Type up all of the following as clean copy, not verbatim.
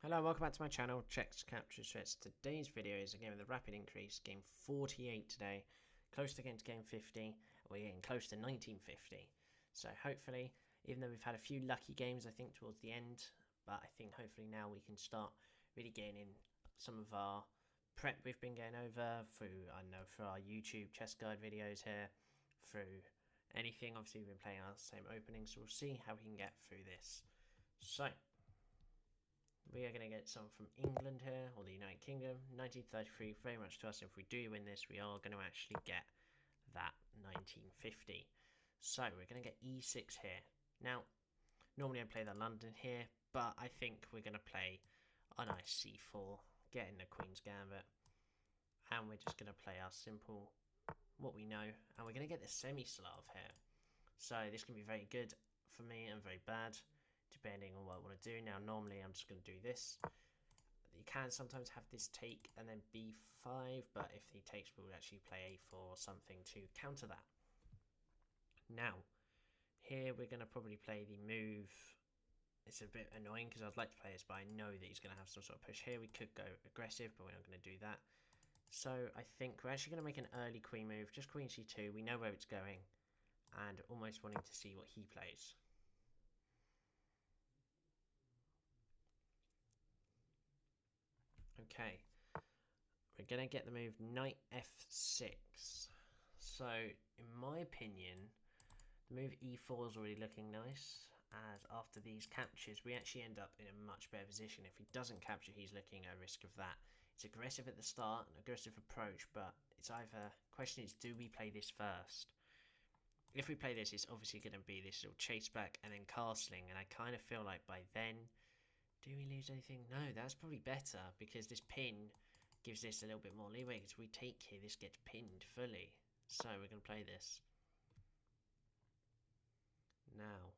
Hello, welcome back to my channel, Checks Capture Stress. Today's video is a game with a rapid increase, game 48 today, close to getting to game 50, and we're getting close to 1950. So hopefully, even though we've had a few lucky games I think towards the end, but I think hopefully now we can start really getting in some of our prep we've been going over through, I know, for our YouTube chess guide videos here, through anything. Obviously we've been playing our same opening, so we'll see how we can get through this. So we are going to get some from England here, or the United Kingdom, 1933, very much to us. If we do win this, we are going to actually get that 1950. So we're going to get e6 here. Now, normally I play the London here, but I think we're going to play a nice c4, getting the Queen's Gambit. And we're just going to play our simple, what we know, and we're going to get the semi-Slav here. So this can be very good for me and very bad, depending on what I want to do. Now, normally I'm just going to do this. You can sometimes have this take and then b5, but if he takes, we'll actually play a4 or something to counter that. Now, here we're going to probably play the move. It's a bit annoying because I'd like to play this, but I know that he's going to have some sort of push here. We could go aggressive, but we're not going to do that. So I think we're actually going to make an early queen move, just queen c2. We know where it's going, and almost wanting to see what he plays. Okay, we're going to get the move knight f6. So, in my opinion, the move e4 is already looking nice, as after these captures, we actually end up in a much better position. If he doesn't capture, he's looking at a risk of that. It's aggressive at the start, an aggressive approach, but it's either, question is, do we play this first? If we play this, it's obviously going to be this little chase back and then castling, and I kind of feel like by then, do we lose anything? No, that's probably better, because this pin gives this a little bit more leeway, because if we take here, this gets pinned fully. So we're going to play this. Now,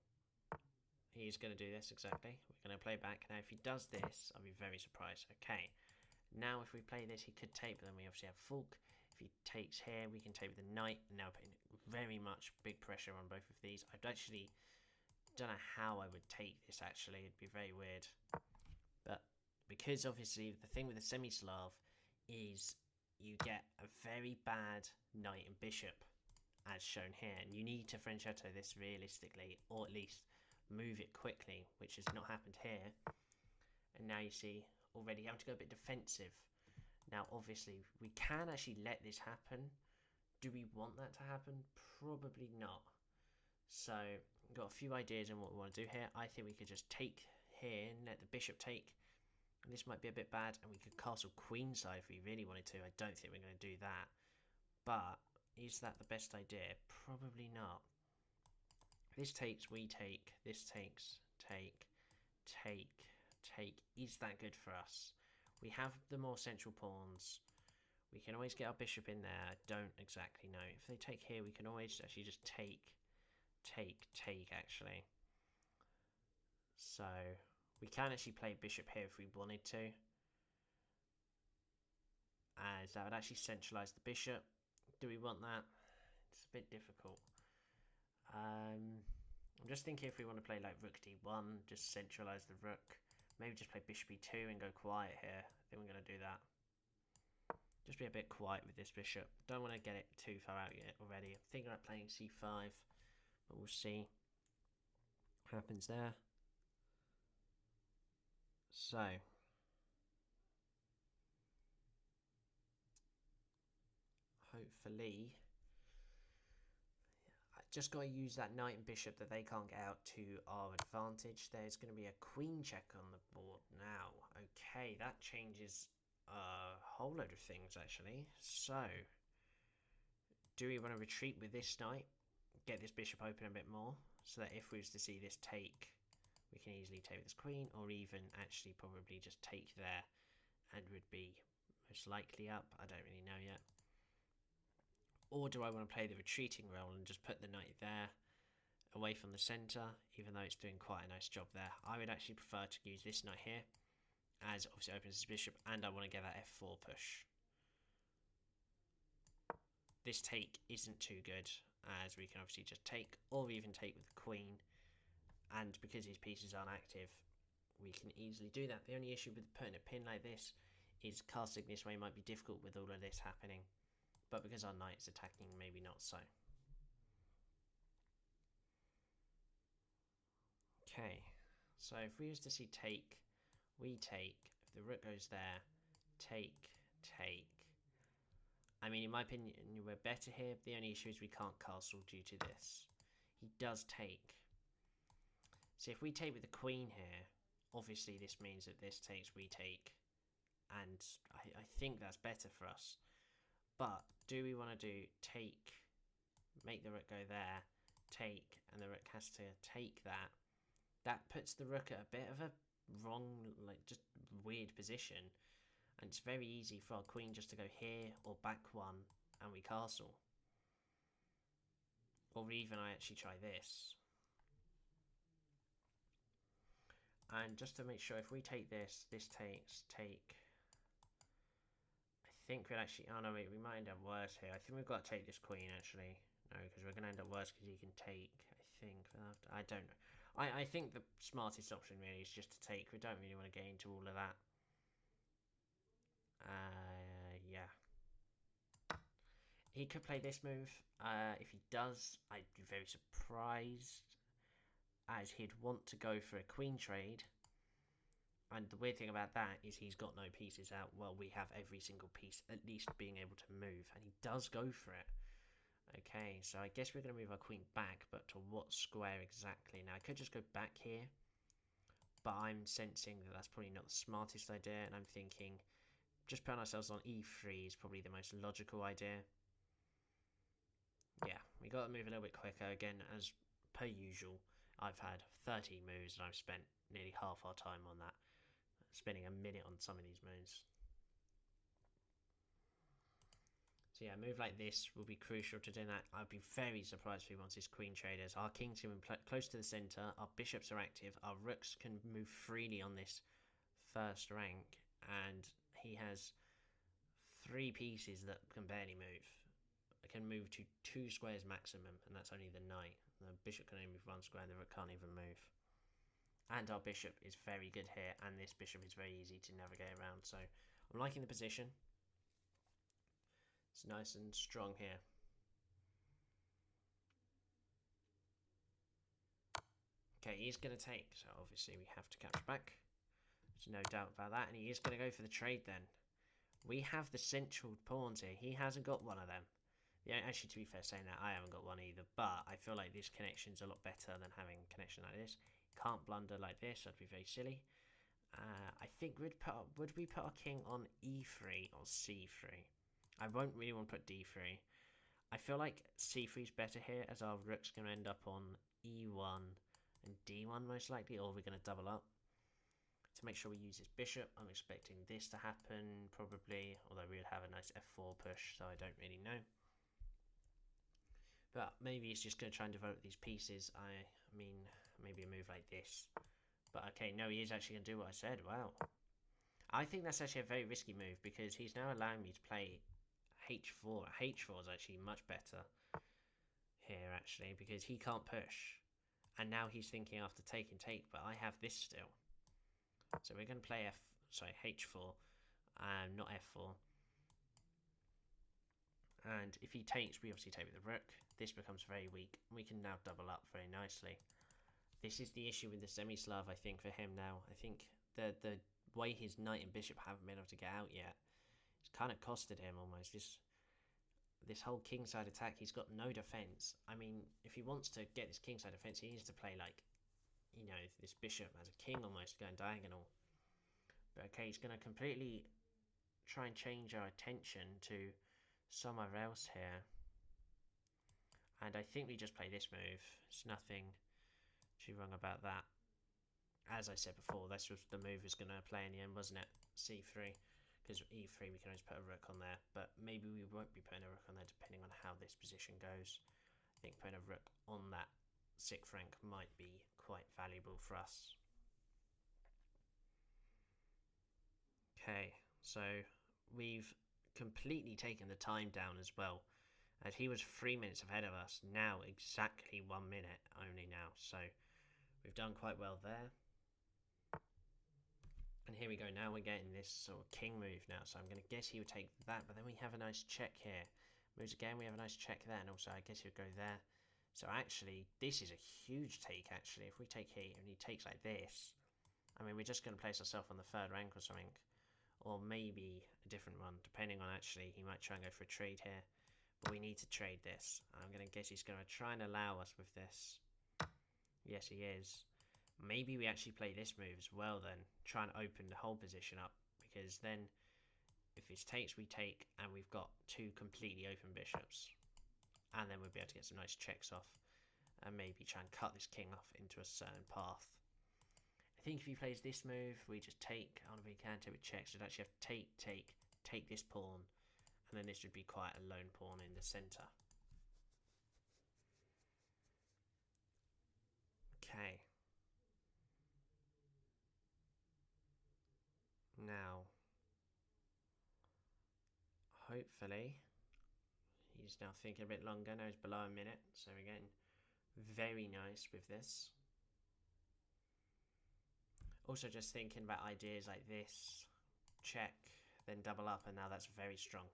he's going to do this exactly. We're going to play back. Now, if he does this, I'll be very surprised. Okay, now if we play this, he could take, but then we obviously have Fulk. If he takes here, we can take with the knight. And now putting very much big pressure on both of these. I'd actually don't know how I would take this, actually. It'd be very weird. But because obviously the thing with the semi-Slav is you get a very bad knight and bishop, as shown here, and you need to Frenchetto this realistically, or at least move it quickly, which has not happened here. And now you see already having to go a bit defensive. Now obviously we can actually let this happen. Do we want that to happen? Probably not. So got a few ideas on what we want to do here. I think we could just take here and let the bishop take. And this might be a bit bad, and we could castle queenside if we really wanted to. I don't think we're going to do that, but is that the best idea? Probably not. This takes, we take. This takes, take, take, take. Is that good for us? We have the more central pawns. We can always get our bishop in there. I don't exactly know. If they take here, we can always actually just take, take, actually. So we can actually play bishop here if we wanted to, as that would actually centralise the bishop. Do we want that? It's a bit difficult. I'm just thinking if we want to play like rook d1, just centralise the rook. Maybe just play bishop e2 and go quiet here. I think we're going to do that. Just be a bit quiet with this bishop. Don't want to get it too far out yet already. I'm thinking about playing c5, but we'll see what happens there. So hopefully I just got to use that knight and bishop that they can't get out to our advantage. There's going to be a queen check on the board now. Okay, that changes a whole load of things actually. So do we want to retreat with this knight, get this bishop open a bit more, so that if we was to see this take, we can easily take this queen, or even actually probably just take there and would be most likely up. I don't really know yet. Or do I want to play the retreating role and just put the knight there away from the centre, even though it's doing quite a nice job there? I would actually prefer to use this knight here, as obviously opens his bishop, and I want to get that f4 push. This take isn't too good, as we can obviously just take, or even take with the queen, and because these pieces aren't active, we can easily do that. The only issue with putting a pin like this is casting this way might be difficult with all of this happening. But because our knight's attacking, maybe not so. Okay, so if we used to see take, we take. If the rook goes there, take, take. I mean, in my opinion, we're better here. The only issue is we can't castle due to this. He does take. So if we take with the queen here, obviously this means that this takes, we take. And I think that's better for us. But do we want to do take, make the rook go there, take, and the rook has to take that? That puts the rook at a bit of a wrong, like just weird position. And it's very easy for our queen just to go here or back one and we castle. Or even I actually try this. And just to make sure, if we take this, this takes, take. I think we'll actually, oh no wait, we might end up worse here. I think we've got to take this queen actually. No, because we're going to end up worse because he can take, I think. I don't know. I think the smartest option really is just to take. We don't really want to get into all of that. Yeah. He could play this move. If he does, I'd be very surprised, as he'd want to go for a queen trade. And the weird thing about that is he's got no pieces out. Well, we have every single piece at least being able to move, and he does go for it. Okay, so I guess we're going to move our queen back, but to what square exactly? Now, I could just go back here, but I'm sensing that that's probably not the smartest idea, and I'm thinking just putting ourselves on e3 is probably the most logical idea. Yeah, we got to move a little bit quicker. Again, as per usual, I've had 30 moves, and I've spent nearly half our time on that, spending a minute on some of these moves. So yeah, a move like this will be crucial to doing that. I'd be very surprised if he wants his queen traders. Our kings can be close to the centre, our bishops are active, our rooks can move freely on this first rank, and he has 3 pieces that can barely move. It can move to 2 squares maximum, and that's only the knight. The bishop can only move 1 square, and the rook can't even move. And our bishop is very good here, and this bishop is very easy to navigate around. So I'm liking the position. It's nice and strong here. Okay, he's going to take, so obviously we have to capture back. There's no doubt about that, and he is going to go for the trade then. We have the central pawns here. He hasn't got one of them. Yeah, actually, to be fair, saying that, I haven't got one either, but I feel like this connection's a lot better than having a connection like this. Can't blunder like this, that'd be very silly. I think would we put our king on e3 or c3? I won't really want to put d3. I feel like c3 is better here, as our rook's going to end up on e1 and d1 most likely, or we're going to double up. To make sure we use his bishop, I'm expecting this to happen, probably, although we would have a nice f4 push, so I don't really know. But maybe he's just going to try and develop these pieces. I mean, maybe a move like this. But okay, no, he is actually going to do what I said. Wow. I think that's actually a very risky move, because he's now allowing me to play h4. h4 is actually much better here, actually, because he can't push. And now he's thinking after take, but I have this still. So we're going to play h4, not f4. And if he takes, we obviously take with the rook. This becomes very weak. We can now double up very nicely. This is the issue with the semi-Slav, I think, for him now. I think the way his knight and bishop haven't been able to get out yet, it's kind of costed him almost. This whole kingside attack, he's got no defense. I mean, if he wants to get this kingside defense, he needs to play like, you know, this bishop as a king almost, going diagonal. But okay, he's going to completely try and change our attention to somewhere else here. And I think we just play this move. There's nothing too wrong about that. As I said before, this was the move was going to play in the end, wasn't it? c3. Because e3 we can always put a rook on there. But maybe we won't be putting a rook on there depending on how this position goes. I think putting a rook on that 6th rank might be quite valuable for us. Okay, so we've completely taken the time down as well, as he was 3 minutes ahead of us. Now exactly 1 minute only now, so we've done quite well there. And here we go, now we're getting this sort of king move now, so I'm going to guess he would take that, but then we have a nice check here. Moves again, we have a nice check there, and also I guess he would go there. So actually, this is a huge take, actually. If we take here, and he takes like this, I mean, we're just going to place ourselves on the third rank or something. Or maybe a different one, depending on actually, he might try and go for a trade here. But we need to trade this. I'm going to guess he's going to try and allow us with this. Yes, he is. Maybe we actually play this move as well then. Try and open the whole position up. Because then, if this takes, we take. And we've got two completely open bishops. And then we'll be able to get some nice checks off. And maybe try and cut this king off into a certain path. I think if he plays this move, we just take. I don't know if he can take with checks. We'd actually have to take this pawn. And then this would be quite a lone pawn in the centre. Okay. Now, hopefully, he's now thinking a bit longer. Now he's below a minute. So we're getting very nice with this. Also just thinking about ideas like this. Check, then double up, and now that's very strong.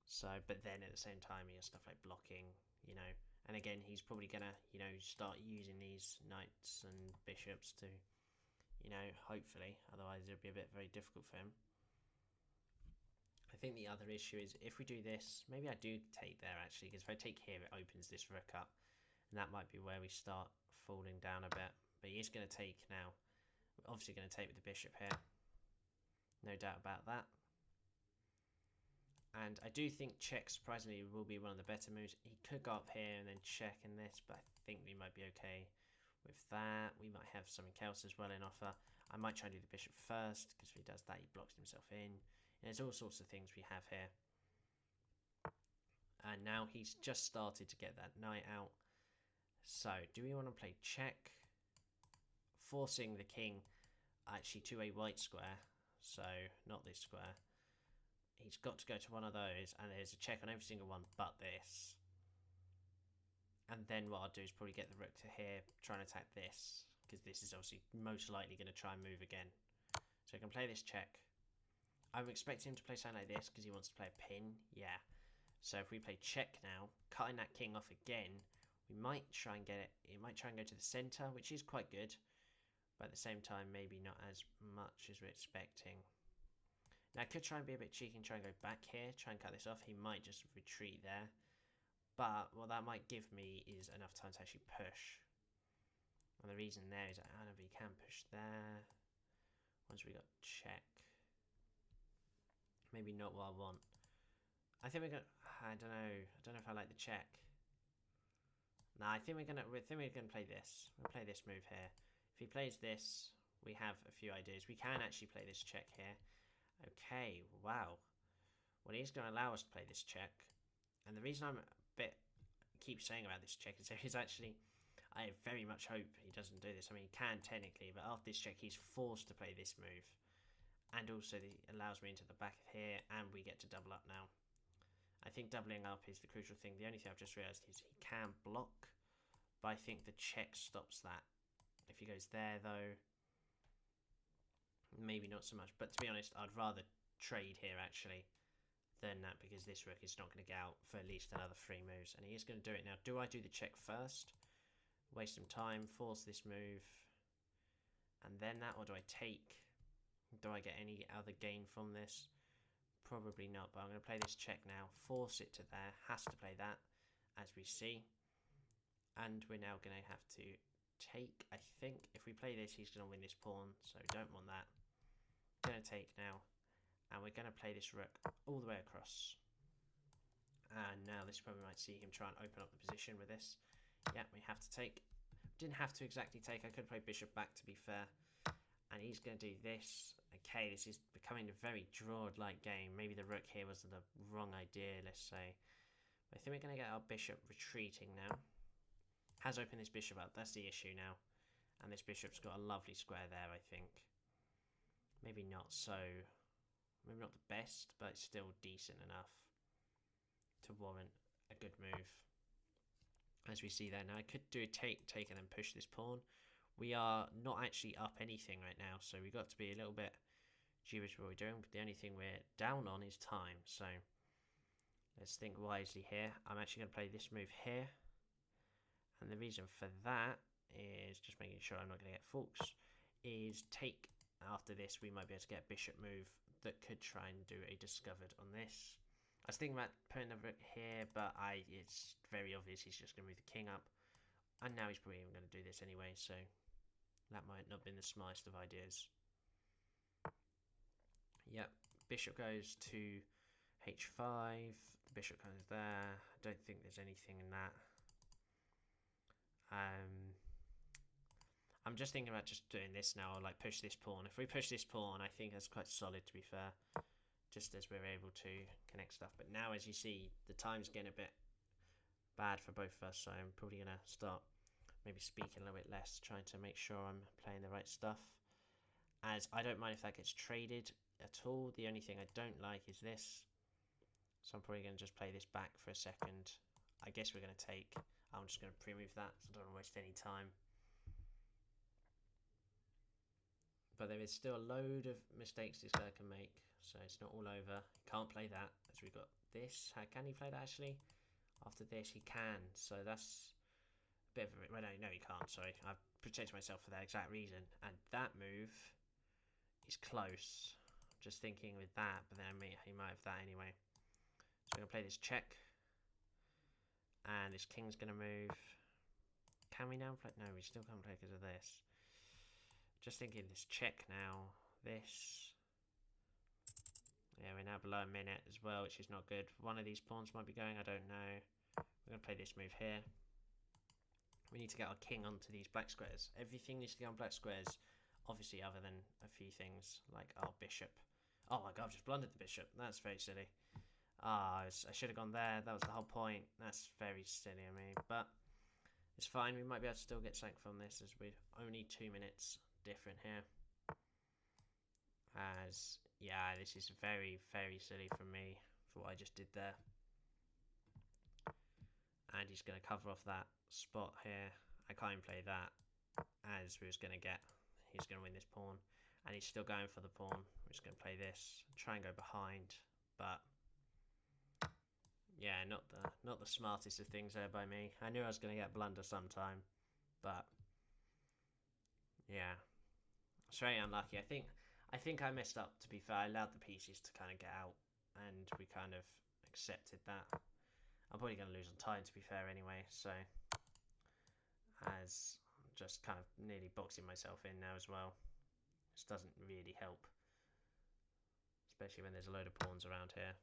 So, but then at the same time, he has stuff like blocking, you know. And again, he's probably going to, you know, start using these knights and bishops to, you know, hopefully. Otherwise, it'll be a bit very difficult for him. I think the other issue is if we do this, maybe I do take there actually, because if I take here, it opens this rook up. And that might be where we start falling down a bit. But he is going to take now. We're obviously going to take with the bishop here. No doubt about that. And I do think check, surprisingly, will be one of the better moves. He could go up here and then check in this, but I think we might be okay with that. We might have something else as well in offer. I might try and do the bishop first, because if he does that, he blocks himself in. And there's all sorts of things we have here. And now he's just started to get that knight out. So, do we want to play check? Forcing the king actually to a white square. So, not this square. He's got to go to one of those, and there's a check on every single one but this. And then what I'll do is probably get the rook to here, try and attack this, because this is obviously most likely going to try and move again. So I can play this check. I'm expecting him to play something like this, because he wants to play a pin, yeah. So if we play check now, cutting that king off again, we might try and get it, it might try and go to the centre, which is quite good. But at the same time, maybe not as much as we're expecting. Now I could try and be a bit cheeky and try and go back here, try and cut this off. He might just retreat there. But what that might give me is enough time to actually push. And the reason there is I don't know if he can push there. Once we got check. Maybe not what I want. I think we're gonna I don't know if I like the check. Nah, I think we're gonna play this. We'll play this move here. If he plays this, we have a few ideas. We can actually play this check here. Okay, wow. Well, he's going to allow us to play this check. And the reason I'm a bit keep saying about this check is there is actually, I very much hope he doesn't do this. I mean, he can technically, but after this check, he's forced to play this move. And also, it allows me into the back of here, and we get to double up now. I think doubling up is the crucial thing. The only thing I've just realised is he can block, but I think the check stops that. If he goes there, though, maybe not so much, but to be honest, I'd rather trade here actually than that, because this rook is not going to get out for at least another 3 moves, and he is going to do it now. Do I do the check first, waste some time, force this move, and then that, or do I take? Do I get any other gain from this? Probably not, but I'm going to play this check now, force it to there, has to play that, as we see, and we're now going to have to take. I think if we play this, he's going to win this pawn, so don't want that. Going to take now, and we're going to play this rook all the way across. And now this probably might see him try and open up the position with this. Yeah, we have to take. Didn't have to exactly take. I could play bishop back, to be fair. And he's going to do this. Okay, this is becoming a very drawn-like game. Maybe the rook here was the wrong idea, let's say. But I think we're going to get our bishop retreating now. Has opened this bishop up. That's the issue now. And this bishop's got a lovely square there, I think. Maybe not so, maybe not the best, but it's still decent enough to warrant a good move. As we see there now, I could do a take, and then push this pawn, we are not actually up anything right now, so we've got to be a little bit dubious what we're doing. But the only thing we're down on is time, so let's think wisely here. I'm actually going to play this move here, and the reason for that is just making sure I'm not going to get forks. Is take after this, we might be able to get a bishop move that could try and do a discovered on this. I was thinking about putting a rook here, but it's very obvious he's just going to move the king up. And now he's probably even going to do this anyway, so that might not have been the smartest of ideas. Yep, bishop goes to h5, bishop goes there. I don't think there's anything in that. I'm just thinking about just doing this now, like push this pawn. If we push this pawn, I think that's quite solid, to be fair, just as we're able to connect stuff. But now, as you see, the time's getting a bit bad for both of us, so I'm probably going to start maybe speaking a little bit less, trying to make sure I'm playing the right stuff. As I don't mind if that gets traded at all. The only thing I don't like is this. So I'm probably going to just play this back for a second. I guess we're going to take... I'm just going to pre-move that, so I don't want to waste any time. But there is still a load of mistakes this guy can make, so it's not all over. He can't play that, as we've got this. How can he play that, actually? After this, he can, so that's a bit of a... Well, no, he can't, sorry. I've protected myself for that exact reason. And that move is close. Just thinking with that, but then he might have that anyway. So we're going to play this check. And this king's going to move. Can we now play? No, we still can't play because of this. Just thinking this check now. This. Yeah, we're now below a minute as well, which is not good. One of these pawns might be going, I don't know. We're going to play this move here. We need to get our king onto these black squares. Everything needs to go on black squares. Obviously, other than a few things like our bishop. Oh my god, I've just blundered the bishop. That's very silly. I should have gone there. That was the whole point. That's very silly of me. But it's fine. We might be able to still get something from this, as we're only 2 minutes different here. As, yeah, this is very, very silly from me for what I just did there. And he's going to cover off that spot here. I can't even play that, as we was going to get. He's going to win this pawn. And he's still going for the pawn. We're just going to play this. Try and go behind. But... yeah, not the smartest of things there by me. I knew I was going to get blunder sometime, but yeah, it's very unlucky. I think I messed up, to be fair. I allowed the pieces to kind of get out, and we kind of accepted that. I'm probably going to lose on time, to be fair, anyway. So, as I'm just kind of nearly boxing myself in now as well. This doesn't really help, especially when there's a load of pawns around here.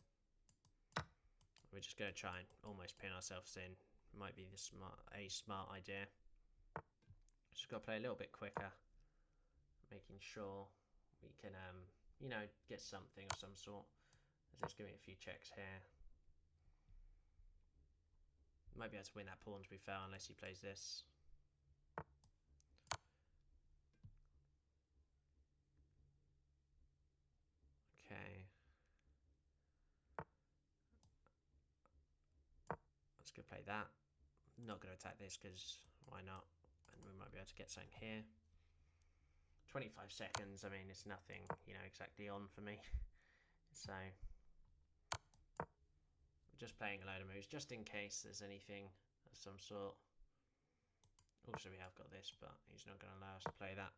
We're just going to try and almost pin ourselves in. Might be a smart idea. Just got to play a little bit quicker, making sure we can, you know, get something of some sort. Let's give me a few checks here. Might be able to win that pawn, to be fair, unless he plays this. Okay. Let's go play that. Not going to attack this because why not? And we might be able to get something here. 25 seconds, I mean, it's nothing, you know, exactly on for me. So, just playing a load of moves, just in case there's anything of some sort. Also, we have got this, but he's not going to allow us to play that.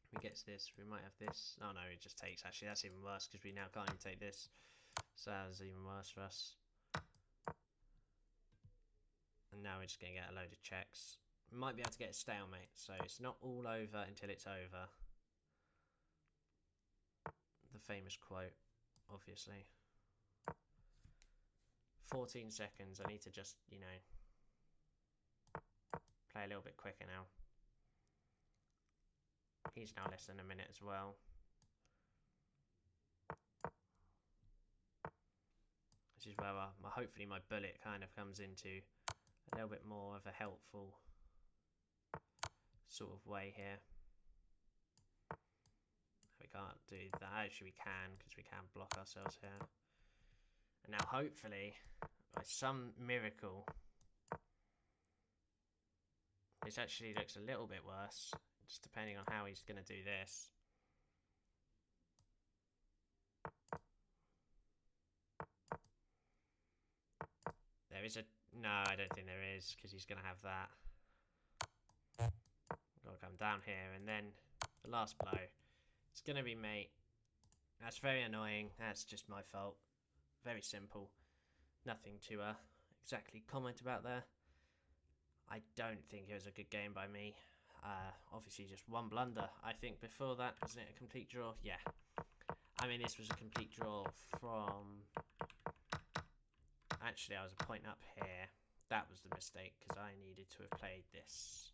If he gets this, we might have this. Oh no, it just takes. Actually, that's even worse, because we now can't even take this. So that's even worse for us. And now we're just going to get a load of checks. We might be able to get a stalemate, so it's not all over until it's over. The famous quote, obviously. 14 seconds, I need to just, you know, play a little bit quicker now. He's now less than a minute as well. This is where hopefully my bullet kind of comes into a little bit more of a helpful sort of way here. We can't do that. Actually, we can, because we can block ourselves here. And now, hopefully, by some miracle, This actually looks a little bit worse, just depending on how he's going to do this. There is a... No, I don't think there is, because he's going to have that. Got to come down here, and then the last blow. It's going to be mate. That's very annoying. That's just my fault. Very simple. Nothing to exactly comment about there. I don't think it was a good game by me. Obviously just one blunder. I think before that, wasn't it a complete draw? Yeah. I mean, this was a complete draw from... Actually, I was a point up here. That was the mistake, because I needed to have played this.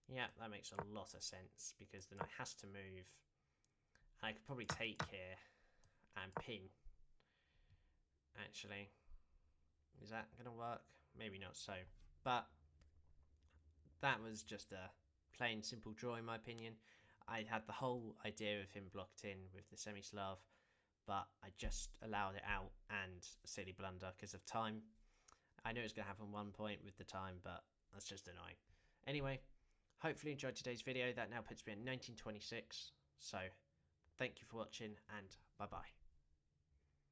Yeah, that makes a lot of sense, because the knight has to move. And I could probably take here and pin. Actually, is that going to work? Maybe not so. But that was just a plain simple draw in my opinion. I had the whole idea of him blocked in with the semi-Slav, but I just allowed it out, and a silly blunder because of time. I knew it was going to happen 1 point with the time, but that's just annoying. Anyway, hopefully you enjoyed today's video. That now puts me at 1926. So thank you for watching, and bye bye.